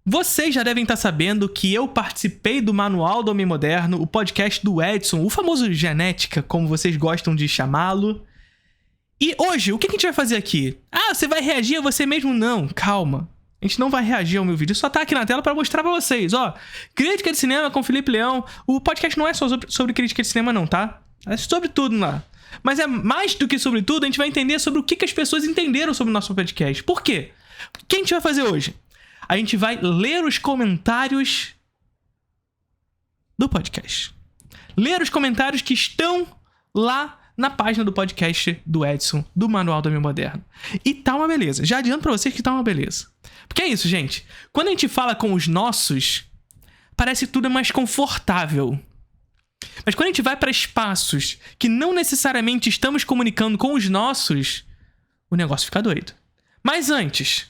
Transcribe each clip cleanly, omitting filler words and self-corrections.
Vocês já devem estar sabendo que eu participei do Manual do Homem Moderno, o podcast do Edson, o famoso Genética, como vocês gostam de chamá-lo. E hoje, o que a gente vai fazer aqui? Ah, você vai reagir a você mesmo? Não, calma. A gente não vai reagir ao meu vídeo, só tá aqui na tela pra mostrar pra vocês, ó. Crítica de cinema com Felipe Leão. O podcast não é só sobre crítica de cinema não, tá? É sobre tudo lá. Mas é mais do que sobre tudo, a gente vai entender sobre o que as pessoas entenderam sobre o nosso podcast. Por quê? O que a gente vai fazer hoje? A gente vai ler os comentários do podcast. Ler os comentários que estão lá na página do podcast do Edson, do Manual do Homem Moderno. E tá uma beleza. Já adianto pra vocês que tá uma beleza. Porque é isso, gente. Quando a gente fala com os nossos, parece que tudo é mais confortável. Mas quando a gente vai para espaços que não necessariamente estamos comunicando com os nossos, o negócio fica doido. Mas antes,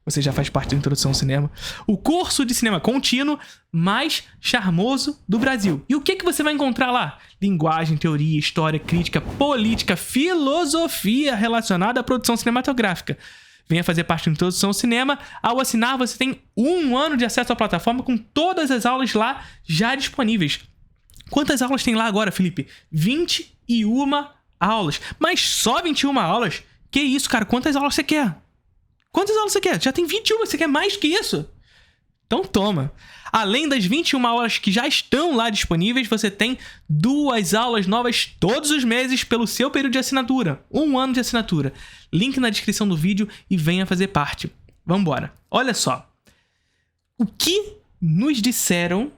você já faz parte da Introdução ao Cinema, o curso de cinema contínuo mais charmoso do Brasil. E o que você vai encontrar lá? Linguagem, teoria, história, crítica, política, filosofia relacionada à produção cinematográfica. Venha fazer parte da Introdução ao Cinema. Ao assinar, você tem 1 ano de acesso à plataforma com todas as aulas lá já disponíveis. Quantas aulas tem lá agora, Felipe? 21 aulas. Mas só 21 aulas? Que isso, cara? Quantas aulas você quer? Quantas aulas você quer? Já tem 21, você quer mais que isso? Então toma. Além das 21 aulas que já estão lá disponíveis, você tem 2 aulas novas todos os meses pelo seu período de assinatura. 1 ano de assinatura. Link na descrição do vídeo e venha fazer parte. Vambora. Olha só. O que nos disseram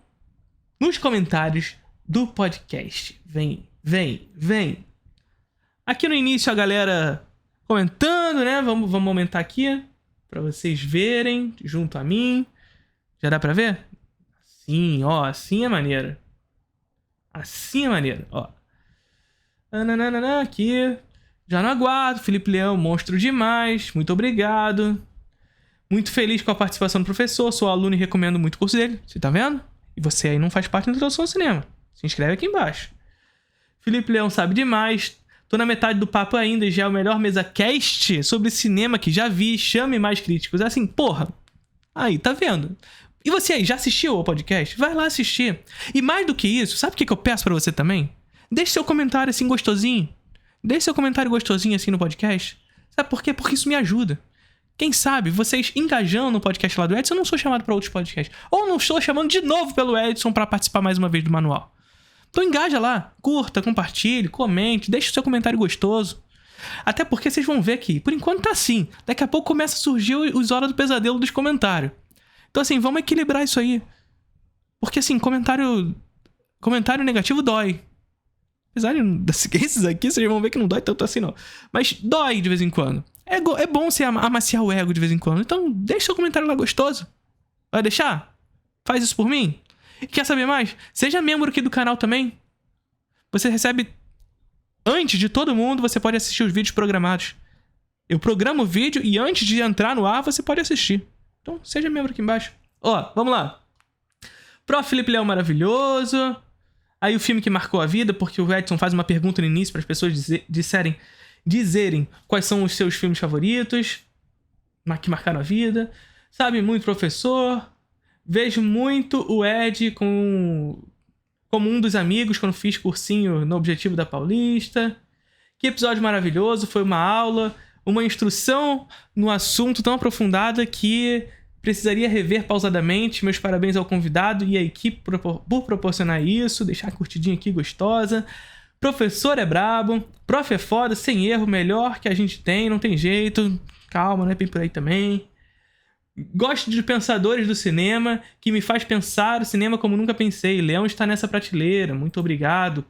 nos comentários do podcast? Vem. Aqui no início a galera comentando, né? Vamos aumentar aqui pra vocês verem junto a mim. Já dá pra ver? Sim, ó. Assim é maneiro. Assim é maneiro, ó. Aqui. Já não aguardo. Felipe Leão, monstro demais. Muito obrigado. Muito feliz com a participação do professor. Sou aluno e recomendo muito o curso dele. Você tá vendo? E você aí não faz parte da Introdução ao Cinema. Se inscreve aqui embaixo. Felipe Leão sabe demais. Tô na metade do papo ainda e já é o melhor mesa-cast sobre cinema que já vi. Chame mais críticos. É assim, porra. Aí, tá vendo? E você aí, já assistiu ao podcast? Vai lá assistir. E mais do que isso, sabe o que eu peço pra você também? Deixe seu comentário assim gostosinho. Deixe seu comentário gostosinho assim no podcast. Sabe por quê? Porque isso me ajuda. Quem sabe, vocês engajando no podcast lá do Edson, eu não sou chamado pra outros podcasts. Ou não estou chamando de novo pelo Edson pra participar mais uma vez do manual. Então engaja lá, curta, compartilhe, comente, deixe o seu comentário gostoso. Até porque vocês vão ver que, por enquanto tá assim. Daqui a pouco começa a surgir os Horas do Pesadelo dos comentários. Então assim, vamos equilibrar isso aí. Porque assim, comentário negativo dói. Apesar desses aqui, vocês vão ver que não dói tanto assim não. Mas dói de vez em quando. É bom você amaciar o ego de vez em quando. Então deixa seu comentário lá gostoso. Vai deixar? Faz isso por mim? E quer saber mais? Seja membro aqui do canal também. Você recebe... Antes de todo mundo, você pode assistir os vídeos programados. Eu programo o vídeo e antes de entrar no ar, você pode assistir. Então, seja membro aqui embaixo. Ó, vamos lá. Prof. Felipe Leão maravilhoso. Aí o filme que marcou a vida, porque o Edson faz uma pergunta no início para as pessoas dizerem quais são os seus filmes favoritos, que marcaram a vida. Sabe muito, professor. Vejo muito o Ed como um dos amigos quando fiz cursinho no Objetivo da Paulista. Que episódio maravilhoso, foi uma aula, uma instrução no assunto tão aprofundada que precisaria rever pausadamente. Meus parabéns ao convidado e à equipe por proporcionar isso. Deixar a curtidinha aqui gostosa. Professor é brabo, prof é foda, sem erro, melhor que a gente tem, não tem jeito. Calma, não é bem por aí também. Gosto de pensadores do cinema, que me faz pensar o cinema como nunca pensei. Leão está nessa prateleira, muito obrigado.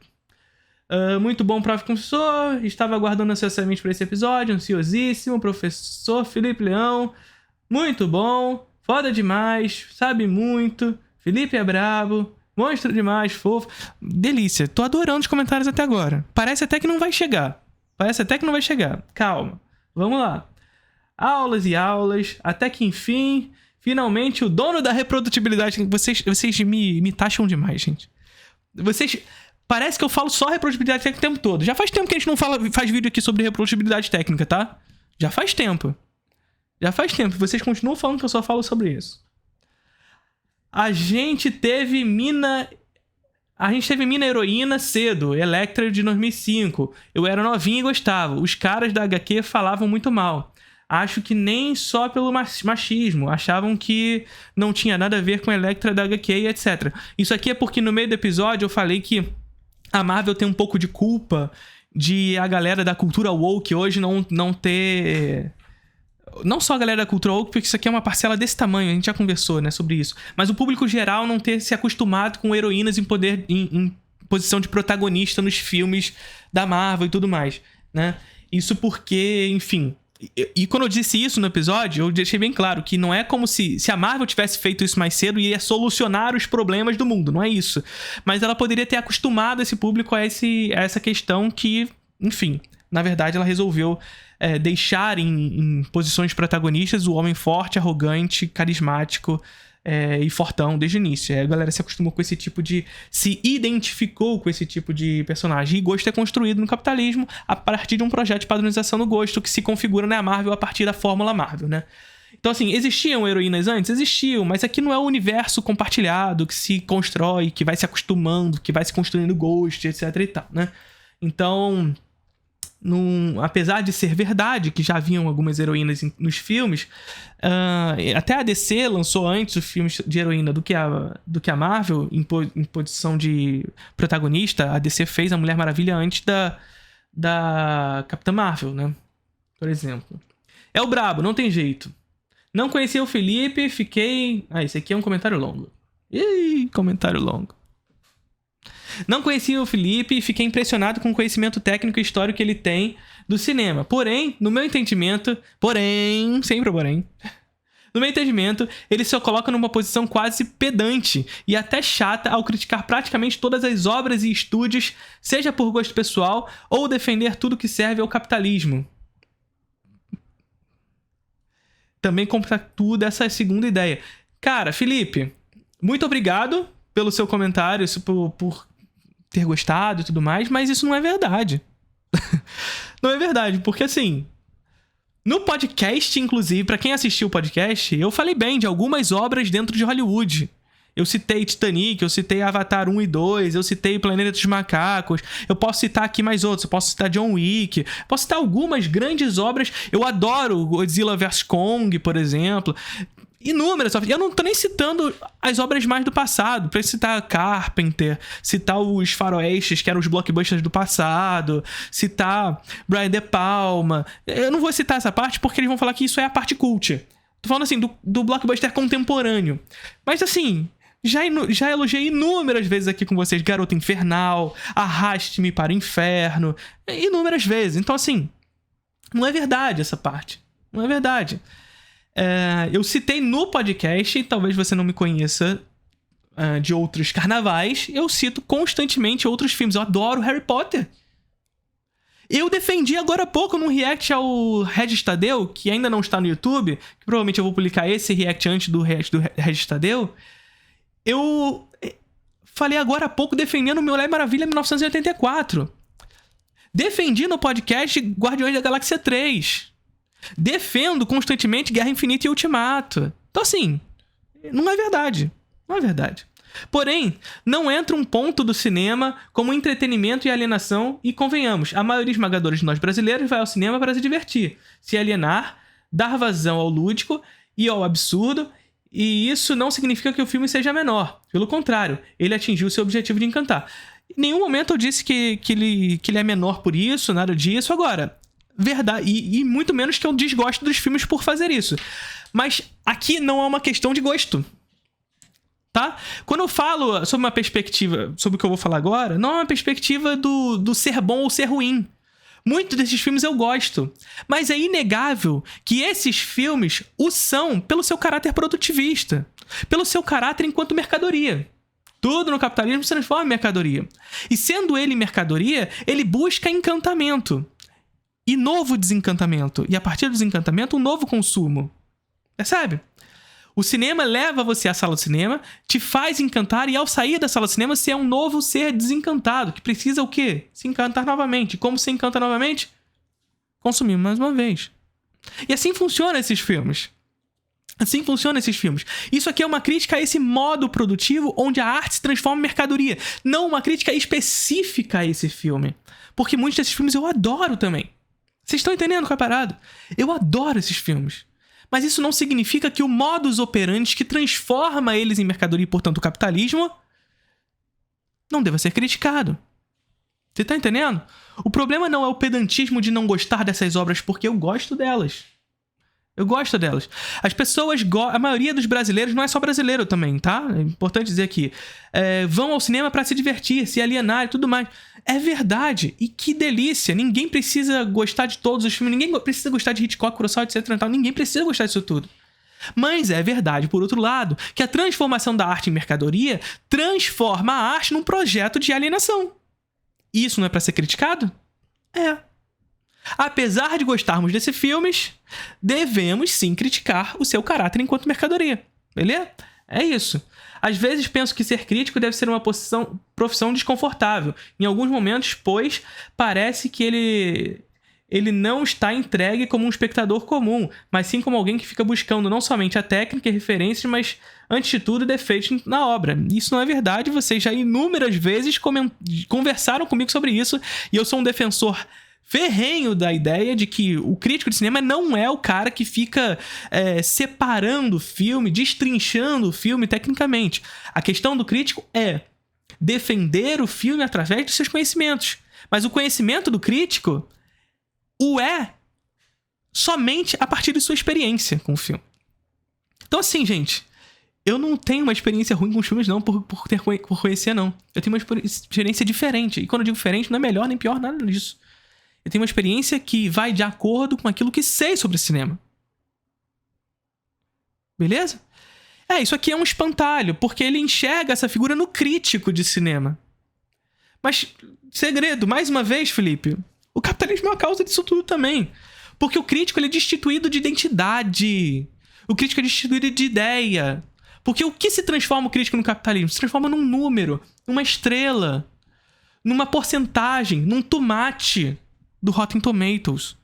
Muito bom, prof. Professor. Estava aguardando ansiosamente por esse episódio, ansiosíssimo. Professor Felipe Leão, muito bom, foda demais, sabe muito. Felipe é brabo, monstro demais, fofo. Delícia, tô adorando os comentários até agora. Parece até que não vai chegar. Calma, vamos lá. Aulas e aulas, até que enfim, finalmente o dono da reprodutibilidade. Vocês me taxam demais, gente. Parece que eu falo só reprodutibilidade técnica o tempo todo. Já faz tempo que a gente não faz vídeo aqui sobre reprodutibilidade técnica, tá? Já faz tempo. Vocês continuam falando que eu só falo sobre isso. A gente teve mina heroína cedo, Electra de 2005. Eu era novinho e gostava. Os caras da HQ falavam muito mal. Acho que nem só pelo machismo. Achavam que não tinha nada a ver com a Electra da HQ e etc. Isso aqui é porque no meio do episódio eu falei que a Marvel tem um pouco de culpa de a galera da cultura woke hoje não ter... Não só a galera da cultura woke, porque isso aqui é uma parcela desse tamanho, a gente já conversou, né, sobre isso. Mas o público geral não ter se acostumado com heroínas em posição de protagonista nos filmes da Marvel e tudo mais, né? Isso porque, enfim... E quando eu disse isso no episódio, eu deixei bem claro que não é como se a Marvel tivesse feito isso mais cedo e ia solucionar os problemas do mundo, não é isso. Mas ela poderia ter acostumado esse público a essa questão que, enfim, na verdade ela resolveu deixar em posições protagonistas o homem forte, arrogante, carismático e fortão desde o início. A galera se acostumou com esse tipo de... se identificou com esse tipo de personagem. E gosto é construído no capitalismo a partir de um projeto de padronização do gosto que se configura na Marvel a partir da fórmula Marvel, né? Então, assim, existiam heroínas antes? Existiam, mas aqui não é o universo compartilhado que se constrói, que vai se acostumando, que vai se construindo gosto, etc e tal, né? Então... apesar de ser verdade que já haviam algumas heroínas nos filmes, até a DC lançou antes os filmes de heroína do que a Marvel em posição de protagonista. A DC fez a Mulher Maravilha antes da Capitã Marvel, né? Por exemplo. É o brabo, não tem jeito. Não conhecia o Felipe, fiquei... esse aqui é um comentário longo. Ih, comentário longo. Não conhecia o Felipe e fiquei impressionado com o conhecimento técnico e histórico que ele tem do cinema. Porém, no meu entendimento... sempre porém... No meu entendimento, ele se coloca numa posição quase pedante e até chata ao criticar praticamente todas as obras e estúdios, seja por gosto pessoal ou defender tudo que serve ao capitalismo. Também compactuo dessa segunda ideia. Cara, Felipe, muito obrigado pelo seu comentário, por ter gostado e tudo mais, mas isso não é verdade. Não é verdade, porque assim... No podcast, inclusive, pra quem assistiu o podcast, eu falei bem de algumas obras dentro de Hollywood. Eu citei Titanic, eu citei Avatar 1 e 2, eu citei Planeta dos Macacos, eu posso citar aqui mais outros, eu posso citar John Wick, posso citar algumas grandes obras. Eu adoro Godzilla vs Kong, por exemplo. Inúmeras. Eu não tô nem citando as obras mais do passado. Pra citar Carpenter, citar os faroestes, que eram os blockbusters do passado, citar Brian De Palma. Eu não vou citar essa parte porque eles vão falar que isso é a parte cult. Tô falando assim, do blockbuster contemporâneo. Mas assim, já elogiei inúmeras vezes aqui com vocês Garota Infernal, Arraste-me para o Inferno, inúmeras vezes. Então assim, não é verdade essa parte. Não é verdade. Eu citei no podcast, e talvez você não me conheça de outros carnavais, eu cito constantemente outros filmes. Eu adoro Harry Potter. Eu defendi agora há pouco num react ao Regis Tadeu, que ainda não está no YouTube, que provavelmente eu vou publicar esse react antes do Regis Tadeu. Eu falei agora há pouco defendendo o Mulher Maravilha 1984. Defendi no podcast Guardiões da Galáxia 3. Defendo constantemente Guerra Infinita e Ultimato. Então assim, não é verdade. Não é verdade. Porém, não entra um ponto do cinema como entretenimento e alienação, e convenhamos, a maioria esmagadora de nós brasileiros vai ao cinema para se divertir, se alienar, dar vazão ao lúdico e ao absurdo, e isso não significa que o filme seja menor. Pelo contrário, ele atingiu seu objetivo de encantar. Em nenhum momento eu disse que ele é menor por isso, nada disso. Agora, verdade, e muito menos que eu desgosto dos filmes por fazer isso. Mas aqui não é uma questão de gosto, tá? Quando eu falo sobre uma perspectiva, sobre o que eu vou falar agora, não é uma perspectiva do ser bom ou ser ruim. Muitos desses filmes eu gosto, mas é inegável que esses filmes o são pelo seu caráter produtivista, pelo seu caráter enquanto mercadoria. Tudo no capitalismo se transforma em mercadoria. E sendo ele mercadoria, ele busca encantamento. E novo desencantamento. E a partir do desencantamento, um novo consumo. Percebe? O cinema leva você à sala de cinema, te faz encantar, e ao sair da sala de cinema, você é um novo ser desencantado, que precisa o quê? Se encantar novamente. Como se encanta novamente? Consumir mais uma vez. E assim funcionam esses filmes. Assim funcionam esses filmes. Isso aqui é uma crítica a esse modo produtivo onde a arte se transforma em mercadoria. Não uma crítica específica a esse filme. Porque muitos desses filmes eu adoro também. Vocês estão entendendo qual é a parada? Eu adoro esses filmes. Mas isso não significa que o modus operandi que transforma eles em mercadoria e, portanto, o capitalismo, não deva ser criticado. Você tá entendendo? O problema não é o pedantismo de não gostar dessas obras, porque eu gosto delas. Eu gosto delas. As pessoas... A maioria dos brasileiros, não é só brasileiro também, tá? É importante dizer aqui. Vão ao cinema pra se divertir, se alienar e tudo mais. É verdade. E que delícia. Ninguém precisa gostar de todos os filmes. Ninguém precisa gostar de Hitchcock, Kurosawa, etc. Ninguém precisa gostar disso tudo. Mas é verdade, por outro lado, que a transformação da arte em mercadoria transforma a arte num projeto de alienação. Isso não é pra ser criticado? É. Apesar de gostarmos desses filmes, devemos sim criticar o seu caráter enquanto mercadoria. Beleza? É isso. Às vezes penso que ser crítico deve ser uma profissão desconfortável. Em alguns momentos, pois, parece que ele não está entregue como um espectador comum, mas sim como alguém que fica buscando não somente a técnica e referências, mas, antes de tudo, defeitos na obra. Isso não é verdade, vocês já inúmeras vezes conversaram comigo sobre isso, e eu sou um defensor ferrenho da ideia de que o crítico de cinema não é o cara que fica separando o filme, destrinchando o filme tecnicamente. A questão do crítico é defender o filme através dos seus conhecimentos. Mas o conhecimento do crítico o é somente a partir de sua experiência com o filme. Então assim, gente, eu não tenho uma experiência ruim com os filmes não, por conhecer não. Eu tenho uma experiência diferente. E quando eu digo diferente, não é melhor nem pior, nada disso. Eu tenho uma experiência que vai de acordo com aquilo que sei sobre cinema. Beleza? Isso aqui é um espantalho, porque ele enxerga essa figura no crítico de cinema. Mas, segredo, mais uma vez, Felipe, o capitalismo é a causa disso tudo também. Porque o crítico ele é destituído de identidade. O crítico é destituído de ideia. Porque o que se transforma o crítico no capitalismo? Se transforma num número, numa estrela, numa porcentagem, num tomate do Rotten Tomatoes.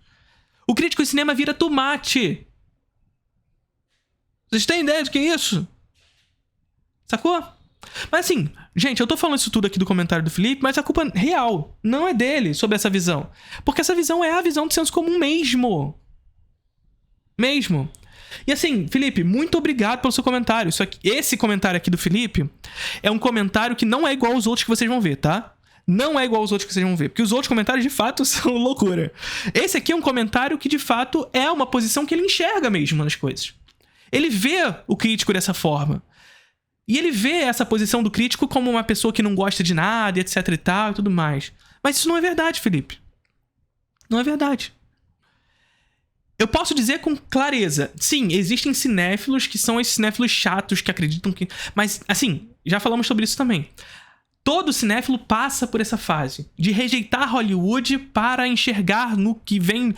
O crítico de cinema vira tomate. Vocês têm ideia do que é isso? Sacou? Mas assim, gente, eu tô falando isso tudo aqui do comentário do Felipe, mas a culpa real não é dele sobre essa visão. Porque essa visão é a visão do senso comum mesmo. Mesmo. E assim, Felipe, muito obrigado pelo seu comentário. Esse comentário aqui do Felipe é um comentário que não é igual aos outros que vocês vão ver, tá? Não é igual aos outros que vocês vão ver, porque os outros comentários de fato são loucura. Esse aqui é um comentário que de fato é uma posição que ele enxerga mesmo nas coisas. Ele vê o crítico dessa forma. E ele vê essa posição do crítico como uma pessoa que não gosta de nada, etc e tal, e tudo mais. Mas isso não é verdade, Felipe. Não é verdade. Eu posso dizer com clareza, sim, existem cinéfilos que são esses cinéfilos chatos que acreditam que... Mas, assim, já falamos sobre isso também. Todo cinéfilo passa por essa fase de rejeitar Hollywood para enxergar no que vem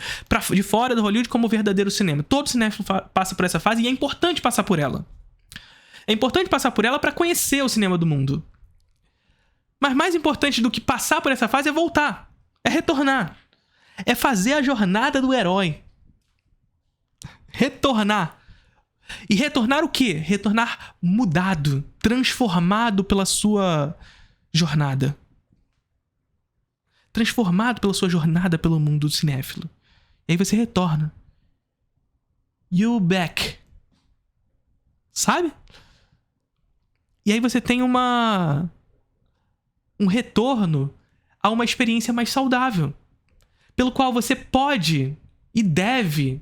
de fora do Hollywood como verdadeiro cinema. Todo cinéfilo passa por essa fase e é importante passar por ela. É importante passar por ela para conhecer o cinema do mundo. Mas mais importante do que passar por essa fase é voltar. É retornar. É fazer a jornada do herói. Retornar. E retornar o quê? Retornar mudado, transformado pela sua jornada. Transformado pela sua jornada pelo mundo do cinéfilo. E aí você retorna. You back. Sabe? E aí você tem um retorno a uma experiência mais saudável. Pelo qual você pode e deve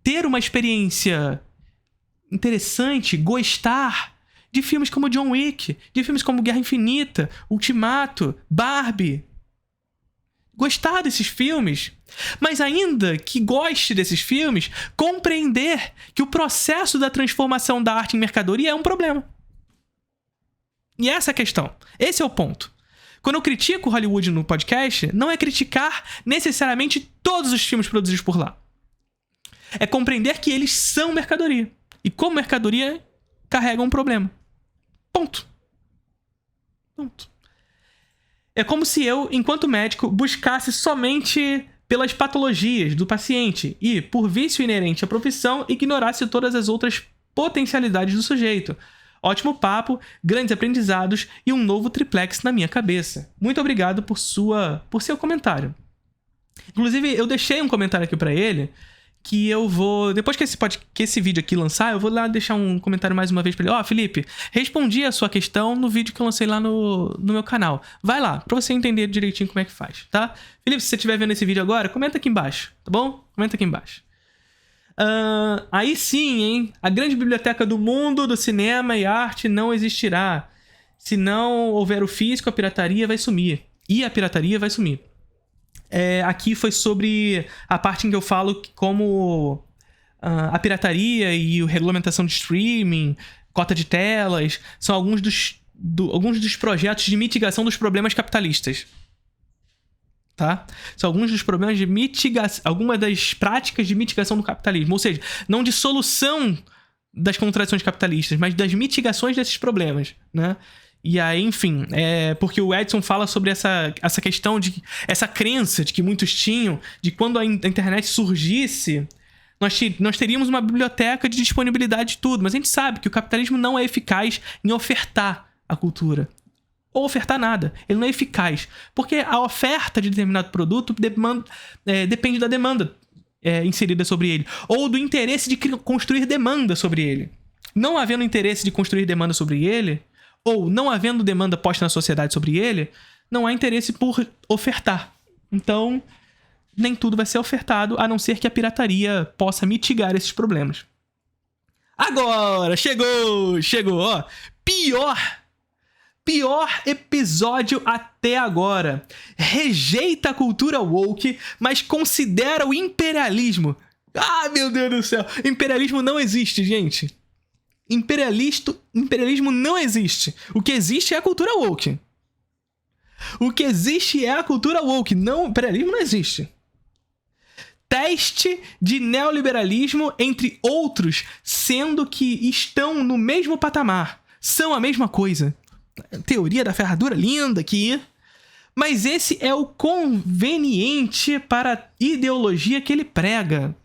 ter uma experiência interessante, gostar de filmes como John Wick, de filmes como Guerra Infinita, Ultimato, Barbie. Gostar desses filmes, mas ainda que goste desses filmes, compreender que o processo da transformação da arte em mercadoria é um problema. E essa é a questão. Esse é o ponto. Quando eu critico Hollywood no podcast, não é criticar necessariamente todos os filmes produzidos por lá. É compreender que eles são mercadoria. E como mercadoria, carregam um problema. Ponto. É como se eu, enquanto médico, buscasse somente pelas patologias do paciente e, por vício inerente à profissão, ignorasse todas as outras potencialidades do sujeito. Ótimo papo, grandes aprendizados e um novo triplex na minha cabeça. Muito obrigado por seu comentário. Inclusive, eu deixei um comentário aqui pra ele, que eu vou... Depois que esse vídeo aqui lançar, eu vou lá deixar um comentário mais uma vez pra ele. Felipe, respondi a sua questão no vídeo que eu lancei lá no meu canal. Vai lá, pra você entender direitinho como é que faz, tá? Felipe, se você estiver vendo esse vídeo agora, comenta aqui embaixo, tá bom? Comenta aqui embaixo. Aí sim, hein? A grande biblioteca do mundo do cinema e arte não existirá. Se não houver o físico, a pirataria vai sumir. E a pirataria vai sumir. Aqui foi sobre a parte em que eu falo como a pirataria e a regulamentação de streaming, cota de telas, são alguns dos projetos de mitigação dos problemas capitalistas. Tá? São alguns dos problemas de mitigação, algumas das práticas de mitigação do capitalismo. Ou seja, não de solução das contradições capitalistas, mas das mitigações desses problemas, né? E aí, enfim, porque o Edson fala sobre essa questão essa crença de que muitos tinham, de quando a internet surgisse, nós teríamos uma biblioteca de disponibilidade de tudo. Mas a gente sabe que o capitalismo não é eficaz em ofertar a cultura. Ou ofertar nada. Ele não é eficaz. Porque a oferta de determinado produto depende da demanda inserida sobre ele. Ou do interesse de construir demanda sobre ele. Não havendo interesse de construir demanda sobre ele, ou não havendo demanda posta na sociedade sobre ele, não há interesse por ofertar. Então, nem tudo vai ser ofertado, a não ser que a pirataria possa mitigar esses problemas. Agora, chegou, ó. Pior episódio até agora. Rejeita a cultura woke, mas considera o imperialismo. Ah, meu Deus do céu. Imperialismo não existe, gente. Imperialismo não existe. O que existe é a cultura woke. Não, imperialismo não existe. Teste de neoliberalismo, entre outros, sendo que estão no mesmo patamar. São a mesma coisa. Teoria da ferradura linda aqui. Mas esse é o conveniente para a ideologia que ele prega.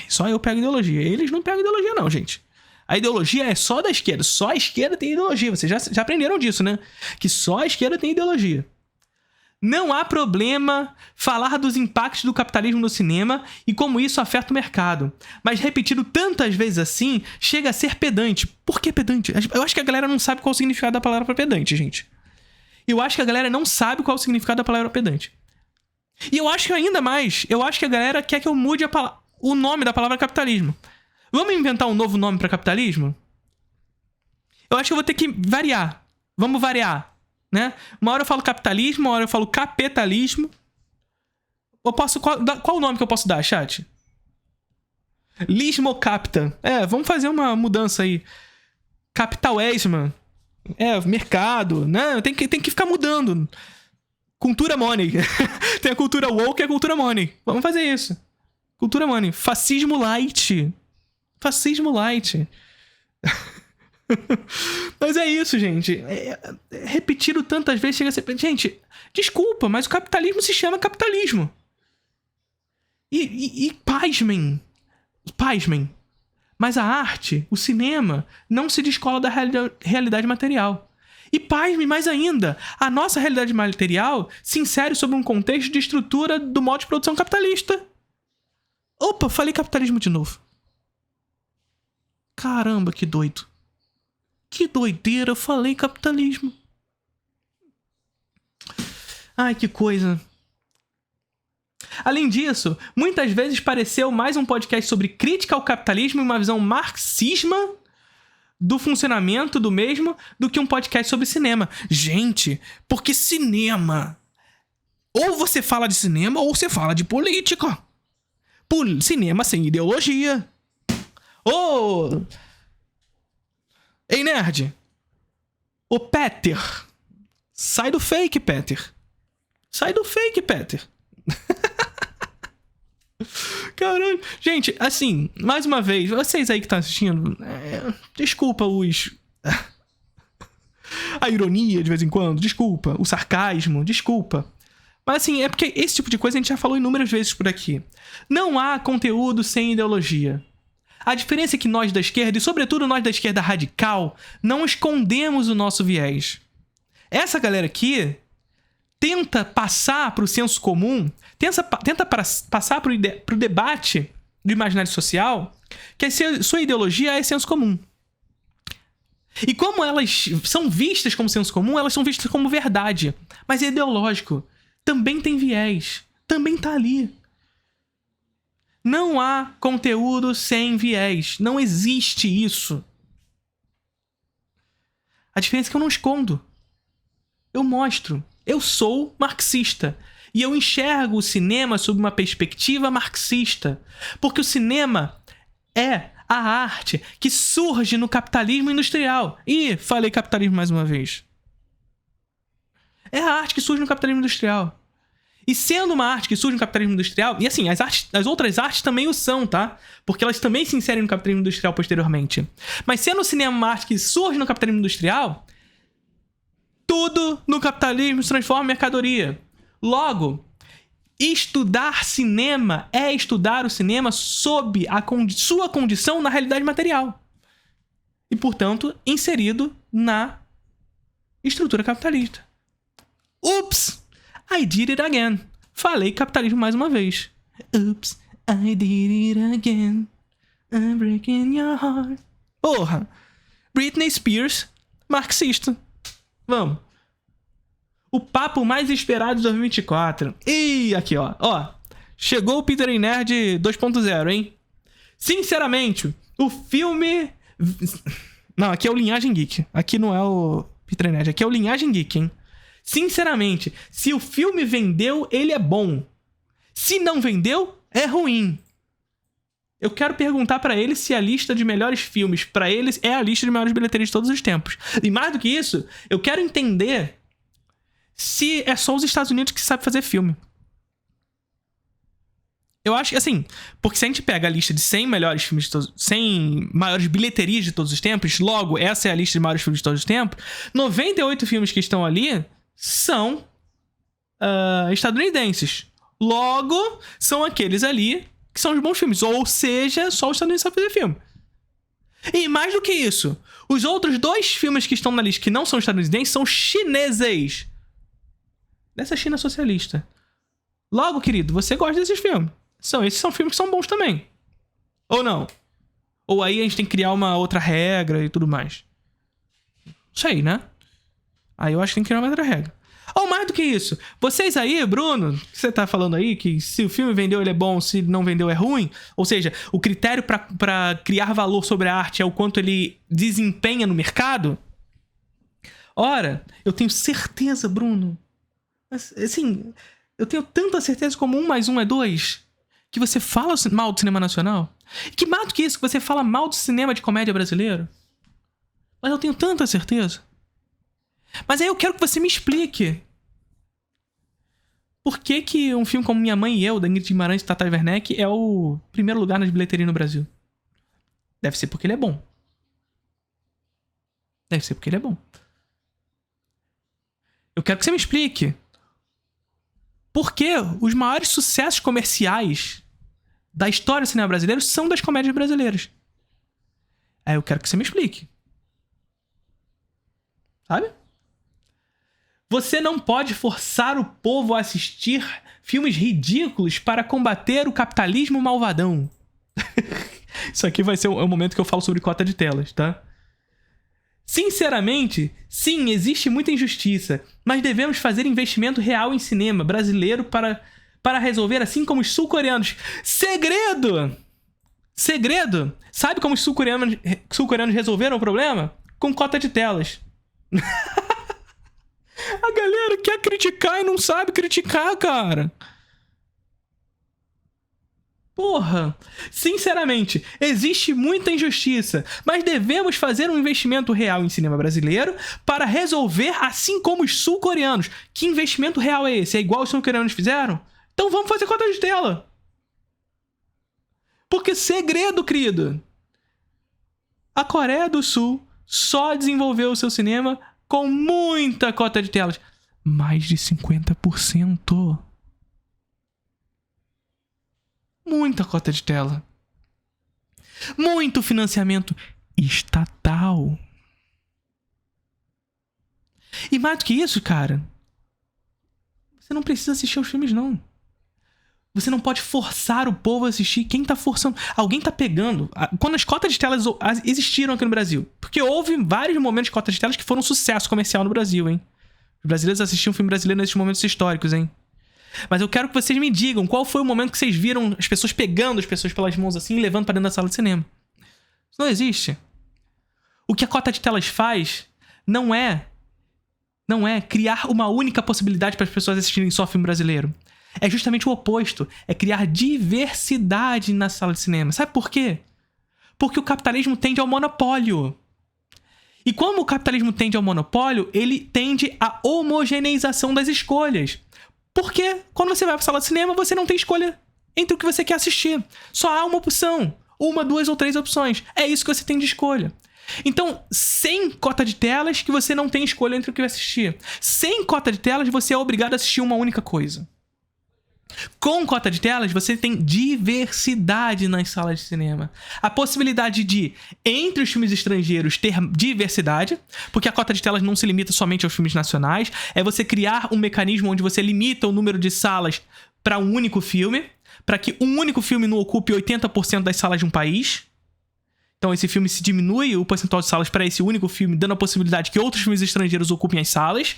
Só eu pego ideologia. Eles não pegam ideologia não, gente. A ideologia é só da esquerda. Só a esquerda tem ideologia. Vocês já aprenderam disso, né? Que só a esquerda tem ideologia. Não há problema falar dos impactos do capitalismo no cinema e como isso afeta o mercado. Mas repetido tantas vezes assim, chega a ser pedante. Por que pedante? Eu acho que a galera não sabe qual o significado da palavra pedante, gente. Eu acho que a galera não sabe qual o significado da palavra pedante. E eu acho que ainda mais, a galera quer que eu mude o nome da palavra capitalismo. Vamos inventar um novo nome para capitalismo? Eu acho que eu vou ter que variar. Vamos variar, né? Uma hora eu falo capitalismo, uma hora eu falo capitalismo. Qual o nome que eu posso dar, chat? Lismocapta. Vamos fazer uma mudança aí. Capitalismo. Mercado, né? Tem que ficar mudando. Cultura money. Tem a cultura woke e a cultura money. Vamos fazer isso. Cultura money. Fascismo light. Mas é isso, gente. Repetido tantas vezes chega a ser... Gente, desculpa, mas o capitalismo se chama capitalismo. E pasmem. Mas a arte, o cinema, não se descola da realidade material. E pasmem mais ainda, a nossa realidade material se insere sob um contexto de estrutura do modo de produção capitalista. Opa, falei capitalismo de novo. Caramba, que doido. Que doideira, eu falei capitalismo. Ai, que coisa. Além disso, muitas vezes pareceu mais um podcast sobre crítica ao capitalismo e uma visão marxisma do funcionamento do mesmo do que um podcast sobre cinema. Gente, porque cinema... Ou você fala de cinema ou você fala de política. Cinema sem ideologia. Ei, nerd. Peter. Sai do fake, Peter. Caralho. Gente, assim, mais uma vez, vocês aí que estão assistindo, desculpa a ironia de vez em quando, desculpa. O sarcasmo, desculpa. Mas assim, é porque esse tipo de coisa a gente já falou inúmeras vezes por aqui. Não há conteúdo sem ideologia. A diferença é que nós da esquerda, e sobretudo nós da esquerda radical, não escondemos o nosso viés. Essa galera aqui tenta passar para o senso comum, tenta passar para o debate do imaginário social, que a sua ideologia é senso comum. E como elas são vistas como senso comum, elas são vistas como verdade. Mas é ideológico. Também tem viés. Também tá ali. Não há conteúdo sem viés. Não existe isso. A diferença é que eu não escondo. Eu mostro. Eu sou marxista. E eu enxergo o cinema sob uma perspectiva marxista. Porque o cinema é a arte que surge no capitalismo industrial. Ih, falei capitalismo mais uma vez. É a arte que surge no capitalismo industrial. E sendo uma arte que surge no capitalismo industrial... E assim, as outras artes também o são, tá? Porque elas também se inserem no capitalismo industrial posteriormente. Mas sendo o cinema uma arte que surge no capitalismo industrial... Tudo no capitalismo se transforma em mercadoria. Logo, estudar cinema é estudar o cinema sob a sua condição na realidade material. E, portanto, inserido na estrutura capitalista. Ups! I did it again. Falei capitalismo mais uma vez. Oops, I did it again. I'm breaking your heart. Porra! Britney Spears, marxista. Vamos. O papo mais esperado de 2024. Ih, aqui, ó. Ó, chegou o Peter e Nerd 2.0, hein? Sinceramente, o filme... Não, aqui é o Linhagem Geek. Aqui não é o Peter e Nerd. Aqui é o Linhagem Geek, hein? Sinceramente, se o filme vendeu, ele é bom. Se não vendeu, é ruim. Eu quero perguntar pra eles se a lista de melhores filmes pra eles é a lista de maiores bilheterias de todos os tempos. E mais do que isso, eu quero entender se é só os Estados Unidos que sabem fazer filme. Eu acho que, assim, porque se a gente pega a lista de 100 melhores filmes de todos, 100 maiores bilheterias de todos os tempos, logo, essa é a lista de maiores filmes de todos os tempos, 98 filmes que estão ali são estadunidenses. Logo, são aqueles ali que são os bons filmes. Ou seja, só os Estados Unidos sabem fazer filme. E mais do que isso, os outros 2 filmes que estão na lista que não são estadunidenses são chineses. Dessa China socialista. Logo, querido, você gosta desses filmes. Esses são filmes que são bons também. Ou não? Ou aí a gente tem que criar uma outra regra e tudo mais. Isso aí, né? Aí eu acho que tem que criar uma outra regra. Ou mais do que isso, vocês aí, Bruno, que você tá falando aí que se o filme vendeu ele é bom, se não vendeu é ruim, ou seja, o critério pra criar valor sobre a arte é o quanto ele desempenha no mercado. Ora, eu tenho certeza, Bruno, assim, eu tenho tanta certeza como 1 mais 1 é 2, que você fala mal do cinema nacional, e que mais do que isso, que você fala mal do cinema de comédia brasileiro. Mas eu tenho tanta certeza. Mas aí eu quero que você me explique por que um filme como Minha Mãe e Eu, da Ingrid Guimarães e Tata Werneck, é o primeiro lugar nas bilheterias no Brasil. Deve ser porque ele é bom. Deve ser porque ele é bom. Eu quero que você me explique por que os maiores sucessos comerciais da história do cinema brasileiro são das comédias brasileiras. Aí eu quero que você me explique. Sabe? Você não pode forçar o povo a assistir filmes ridículos para combater o capitalismo malvadão. Isso aqui vai ser o momento que eu falo sobre cota de telas, tá? Sinceramente, sim, existe muita injustiça, mas devemos fazer investimento real em cinema brasileiro para resolver, assim como os sul-coreanos. Segredo! Segredo! Sabe como os sul-coreanos resolveram o problema? Com cota de telas. A galera quer criticar e não sabe criticar, cara. Porra, sinceramente, existe muita injustiça, mas devemos fazer um investimento real em cinema brasileiro para resolver, assim como os sul-coreanos. Que investimento real é esse? É igual os sul-coreanos fizeram? Então vamos fazer cota de tela. Porque segredo, querido. A Coreia do Sul só desenvolveu o seu cinema com muita cota de telas. Mais de 50%. Muita cota de tela. Muito financiamento estatal. E mais do que isso, cara, você não precisa assistir aos filmes, não. Você não pode forçar o povo a assistir. Quem tá forçando? Alguém tá pegando. Quando as cotas de telas existiram aqui no Brasil. Porque houve vários momentos de cotas de telas que foram um sucesso comercial no Brasil, hein? Os brasileiros assistiam filme brasileiro nesses momentos históricos, hein? Mas eu quero que vocês me digam qual foi o momento que vocês viram as pessoas pegando as pessoas pelas mãos assim e levando pra dentro da sala de cinema. Isso não existe. O que a cota de telas faz não é criar uma única possibilidade para as pessoas assistirem só filme brasileiro. É justamente o oposto. É criar diversidade na sala de cinema. Sabe por quê? Porque o capitalismo tende ao monopólio. E como o capitalismo tende ao monopólio, ele tende à homogeneização das escolhas. Porque quando você vai para a sala de cinema, você não tem escolha entre o que você quer assistir. Só há uma opção. Uma, duas ou três opções. É isso que você tem de escolha. Então, sem cota de telas, que você não tem escolha entre o que vai assistir. Sem cota de telas, você é obrigado a assistir uma única coisa. Com cota de telas, você tem diversidade nas salas de cinema. A possibilidade de, entre os filmes estrangeiros, ter diversidade, porque a cota de telas não se limita somente aos filmes nacionais, é você criar um mecanismo onde você limita o número de salas para um único filme, para que um único filme não ocupe 80% das salas de um país. Então esse filme se diminui o percentual de salas para esse único filme, dando a possibilidade que outros filmes estrangeiros ocupem as salas.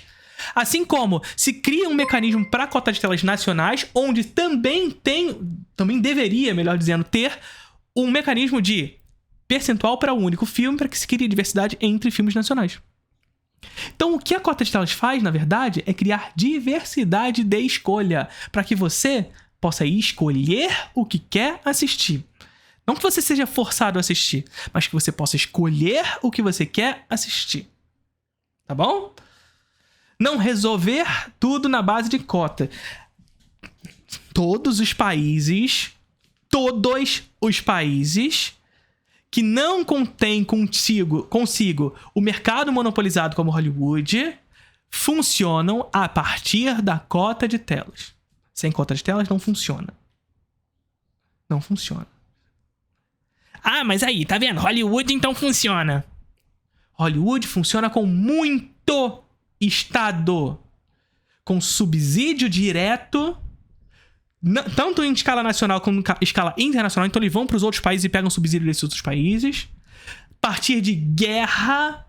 Assim como se cria um mecanismo para cota de telas nacionais, onde também deveria, melhor dizendo, ter um mecanismo de percentual para um único filme, para que se crie diversidade entre filmes nacionais. Então o que a cota de telas faz, na verdade, é criar diversidade de escolha, para que você possa escolher o que quer assistir. Não que você seja forçado a assistir, mas que você possa escolher o que você quer assistir. Tá bom? Não resolver tudo na base de cota. Todos os países que não contêm consigo o mercado monopolizado como Hollywood funcionam a partir da cota de telas. Sem cota de telas não funciona. Não funciona. Ah, mas aí, tá vendo? Hollywood então funciona. Hollywood funciona com muito Estado, com subsídio direto, tanto em escala nacional como em escala internacional. Então eles vão para os outros países e pegam subsídio desses outros países. A partir de guerra,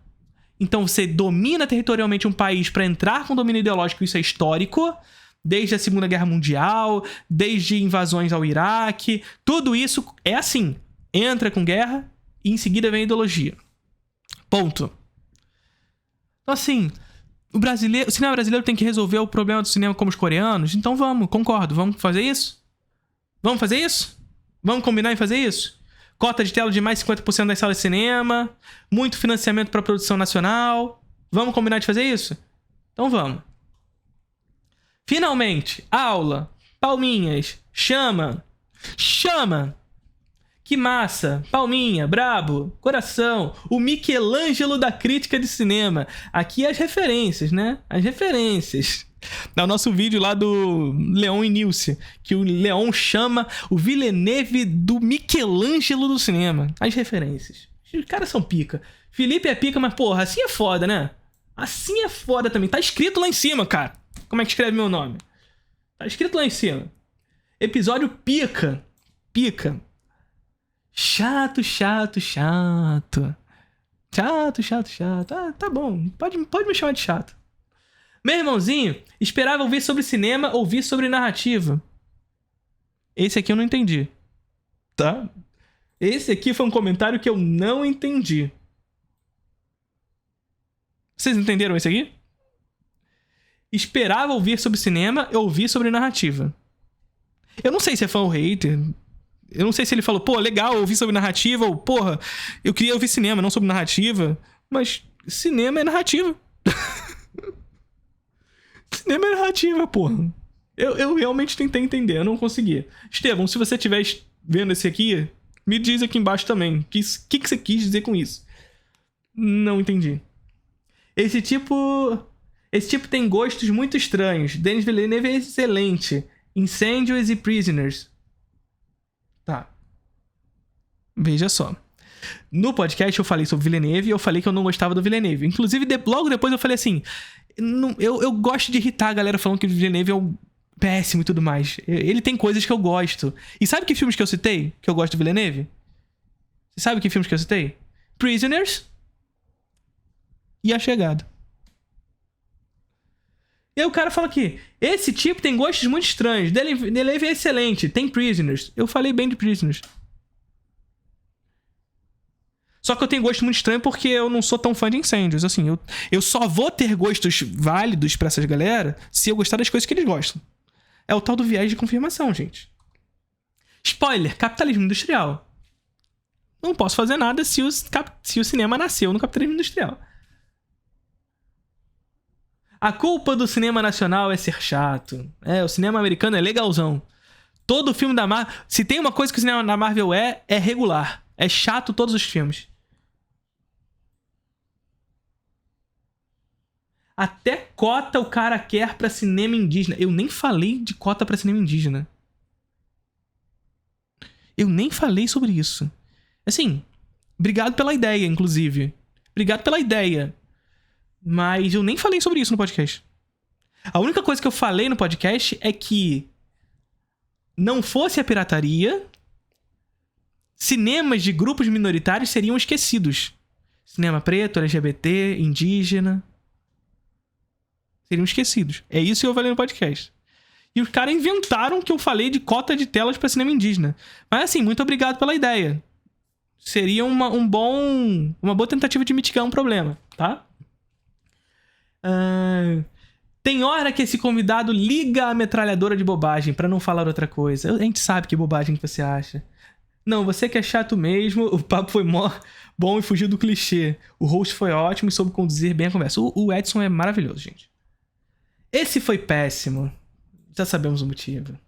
então você domina territorialmente um país para entrar com domínio ideológico. Isso é histórico, desde a Segunda Guerra Mundial, desde invasões ao Iraque. Tudo isso é assim, entra com guerra e em seguida vem a ideologia. Ponto. Então assim, o cinema brasileiro tem que resolver o problema do cinema como os coreanos? Então vamos, concordo. Vamos fazer isso? Vamos fazer isso? Vamos combinar em fazer isso? Cota de tela de mais 50% das salas de cinema, muito financiamento para produção nacional. Vamos combinar de fazer isso? Então vamos. Finalmente, aula, palminhas, chama. Que massa, palminha, brabo, coração, o Michelangelo da crítica de cinema. Aqui as referências, né? As referências. No nosso vídeo lá do Leon e Nilce, que o Leon chama o Villeneuve do Michelangelo do cinema. As referências. Os caras são pica. Felipe é pica, mas porra, assim é foda, né? Assim é foda também. Tá escrito lá em cima, cara. Como é que escreve meu nome? Tá escrito lá em cima. Episódio pica. Pica. Chato. Ah, tá bom. Pode me chamar de chato. Meu irmãozinho esperava ouvir sobre cinema, ouvir sobre narrativa. Esse aqui eu não entendi. Tá? Esse aqui foi um comentário que eu não entendi. Vocês entenderam esse aqui? Esperava ouvir sobre cinema, eu ouvi sobre narrativa. Eu não sei se é fã ou hater. Eu não sei se ele falou, pô, legal, eu ouvi sobre narrativa, ou, porra, eu queria ouvir cinema, não sobre narrativa. Mas cinema é narrativa. Cinema é narrativa, porra. Eu realmente tentei entender, eu não consegui. Estevão, se você estiver vendo esse aqui, me diz aqui embaixo também. O que você quis dizer com isso? Não entendi. Esse tipo Esse tipo tem gostos muito estranhos. Denis Villeneuve é excelente. Incendios e Prisoners. Tá. Veja só. No podcast eu falei sobre Villeneuve e eu falei que eu não gostava do Villeneuve. Inclusive, logo depois eu falei assim... Eu gosto de irritar a galera falando que o Villeneuve é um péssimo e tudo mais. Ele tem coisas que eu gosto. E sabe que filmes que eu citei? Que eu gosto do Villeneuve? Você sabe que filmes que eu citei? Prisoners e A Chegada. E aí o cara fala aqui, esse tipo tem gostos muito estranhos. Villeneuve é excelente, tem Prisoners. Eu falei bem de Prisoners. Só que eu tenho gosto muito estranho porque eu não sou tão fã de Incêndios. Assim, eu só vou ter gostos válidos pra essas galera se eu gostar das coisas que eles gostam. É o tal do viés de confirmação, gente. Spoiler, capitalismo industrial. Não posso fazer nada se o cinema nasceu no capitalismo industrial. A culpa do cinema nacional é ser chato. O cinema americano é legalzão. Todo filme da Marvel... Se tem uma coisa que o cinema da Marvel é regular. É chato todos os filmes. Até cota o cara quer pra cinema indígena. Eu nem falei de cota pra cinema indígena. Eu nem falei sobre isso. Assim, obrigado pela ideia, inclusive. Obrigado pela ideia. Mas eu nem falei sobre isso no podcast. A única coisa que eu falei no podcast é que não fosse a pirataria, cinemas de grupos minoritários seriam esquecidos. Cinema preto, LGBT, indígena. Seriam esquecidos. É isso que eu falei no podcast. E os caras inventaram que eu falei de cota de telas pra cinema indígena. Mas assim, muito obrigado pela ideia. Seria uma boa tentativa de mitigar um problema, tá? Tem hora que esse convidado liga a metralhadora de bobagem pra não falar outra coisa. A gente sabe que bobagem que você acha. Não, você que é chato mesmo. O papo foi bom e fugiu do clichê. O host foi ótimo e soube conduzir bem a conversa. O Edson é maravilhoso, gente. Esse foi péssimo. Já sabemos o motivo.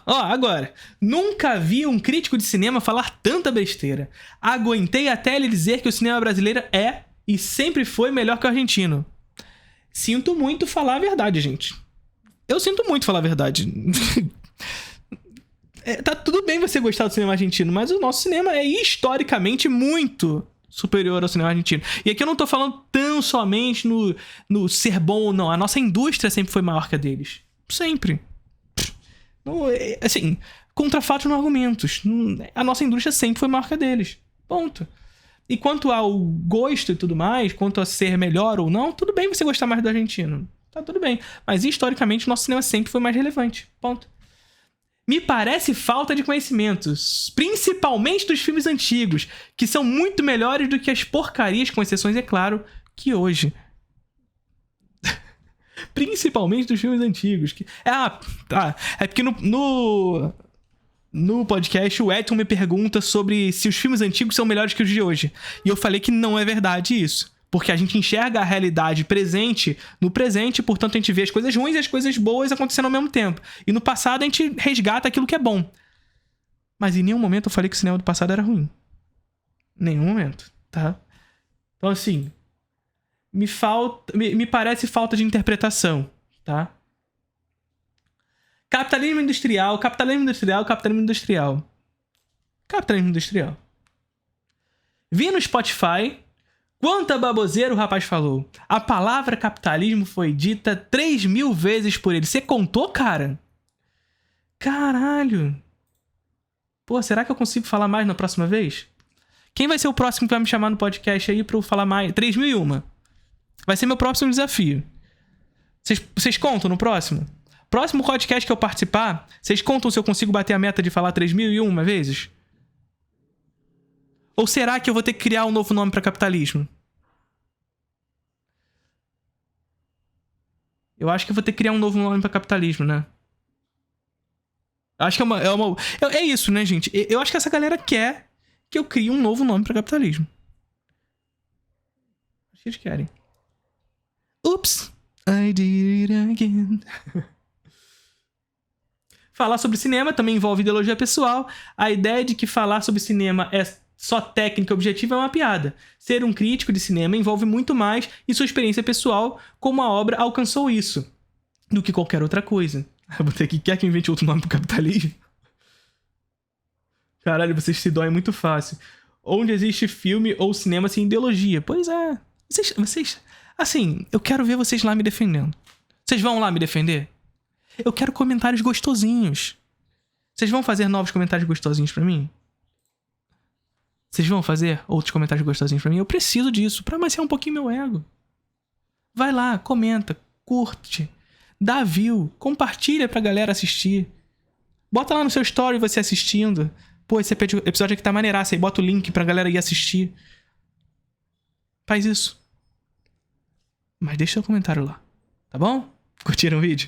Agora. Nunca vi um crítico de cinema falar tanta besteira. Aguentei até ele dizer que o cinema brasileiro é e sempre foi melhor que o argentino. Sinto muito falar a verdade, gente. Eu sinto muito falar a verdade. Tá tudo bem você gostar do cinema argentino, mas o nosso cinema é historicamente muito superior ao cinema argentino. E aqui eu não tô falando tão somente no ser bom ou não. A nossa indústria sempre foi maior que a deles. Sempre. Assim, contra fatos não argumentos. A nossa indústria sempre foi maior que a deles. Ponto. E quanto ao gosto e tudo mais, quanto a ser melhor ou não, tudo bem você gostar mais do argentino. Tá tudo bem. Mas historicamente, o nosso cinema sempre foi mais relevante. Ponto. Me parece falta de conhecimentos, principalmente dos filmes antigos, que são muito melhores do que as porcarias, com exceções, é claro, que hoje. Principalmente dos filmes antigos. É porque no podcast o Edson me pergunta sobre se os filmes antigos são melhores que os de hoje. E eu falei que não é verdade isso. Porque a gente enxerga a realidade presente no presente, portanto a gente vê as coisas ruins e as coisas boas acontecendo ao mesmo tempo. E no passado a gente resgata aquilo que é bom. Mas em nenhum momento eu falei que o cinema do passado era ruim. Nenhum momento, tá? Então assim, me parece falta de interpretação, tá? Capitalismo industrial. Vi no Spotify... Quanta baboseira o rapaz falou. A palavra capitalismo foi dita 3.000 vezes por ele. Você contou, cara? Caralho. Pô, será que eu consigo falar mais na próxima vez? Quem vai ser o próximo que vai me chamar no podcast aí pra eu falar mais? 3.001. Vai ser meu próximo desafio. Vocês contam no próximo? Próximo podcast que eu participar, vocês contam se eu consigo bater a meta de falar 3.001 vezes? Ou será que eu vou ter que criar um novo nome pra capitalismo? Eu acho que eu vou ter que criar um novo nome pra capitalismo, né? Acho que é isso, né, gente? Eu acho que essa galera quer que eu crie um novo nome pra capitalismo. Acho que eles querem. Oops, I did it again. Falar sobre cinema também envolve ideologia pessoal. A ideia de que falar sobre cinema é só técnica objetiva é uma piada. Ser um crítico de cinema envolve muito mais e sua experiência pessoal como a obra alcançou isso, do que qualquer outra coisa. Eu botei aqui, quer que eu invente outro nome pro capitalismo? Caralho, vocês se doem muito fácil. Onde existe filme ou cinema sem ideologia? Pois é. Vocês... Assim, eu quero ver vocês lá me defendendo. Vocês vão lá me defender? Eu quero comentários gostosinhos. Vocês vão fazer novos comentários gostosinhos pra mim? Vocês vão fazer outros comentários gostosinhos pra mim? Eu preciso disso, pra amaciar um pouquinho meu ego. Vai lá, comenta, curte, dá view, compartilha pra galera assistir. Bota lá no seu story você assistindo. Pô, esse episódio aqui tá maneiraço. Aí bota o link pra galera ir assistir. Faz isso. Mas deixa seu comentário lá, tá bom? Curtiram o vídeo?